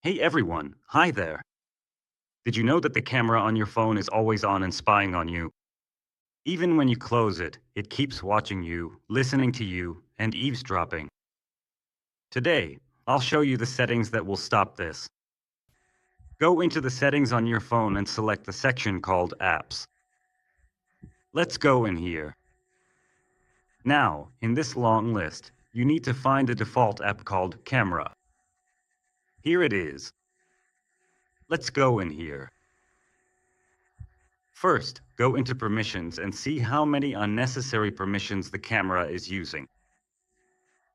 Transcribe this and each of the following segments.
Hey everyone, hi there. Did you know that the camera on your phone is always on and spying on you? Even when you close it, it keeps watching you, listening to you, and eavesdropping. Today, I'll show you the settings that will stop this. Go into the settings on your phone and select the section called Apps. Let's go in here. Now, in this long list, you need to find a default app called Camera. Here it is. Let's go in here. First, go into permissions and see how many unnecessary permissions the camera is using.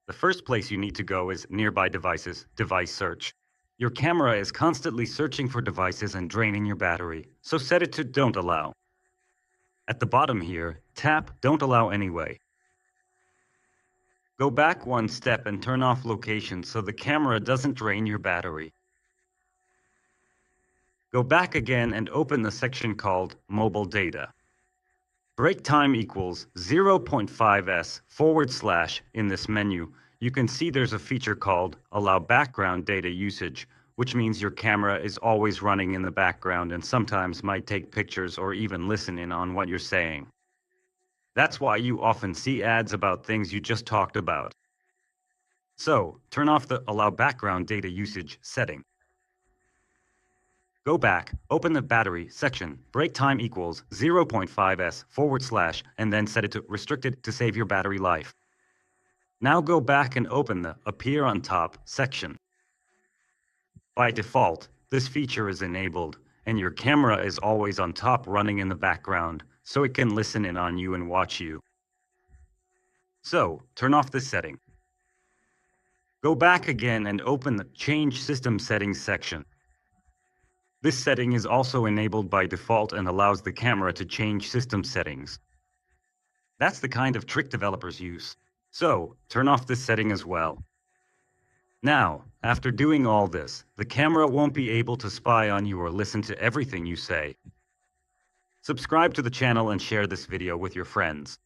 The first place you need to go is Nearby Devices, Device Search. Your camera is constantly searching for devices and draining your battery, so set it to Don't Allow. At the bottom here, tap Don't Allow Anyway. Go back one step and turn off location so the camera doesn't drain your battery. Go back again and open the section called Mobile Data. Break time equals 0.5s/. In this menu, you can see there's a feature called Allow Background Data Usage, which means your camera is always running in the background and sometimes might take pictures or even listen in on what you're saying. That's why you often see ads about things you just talked about. So, turn off the Allow Background Data Usage setting. Go back, open the battery section, break time equals 0.5s/, and then set it to restricted to save your battery life. Now go back and open the Appear on Top section. By default, this feature is enabled, and your camera is always on top running in the background, so it can listen in on you and watch you. So, turn off this setting. Go back again and open the Change System Settings section. This setting is also enabled by default and allows the camera to change system settings. That's the kind of trick developers use. So, turn off this setting as well. Now, after doing all this, the camera won't be able to spy on you or listen to everything you say. Subscribe to the channel and share this video with your friends.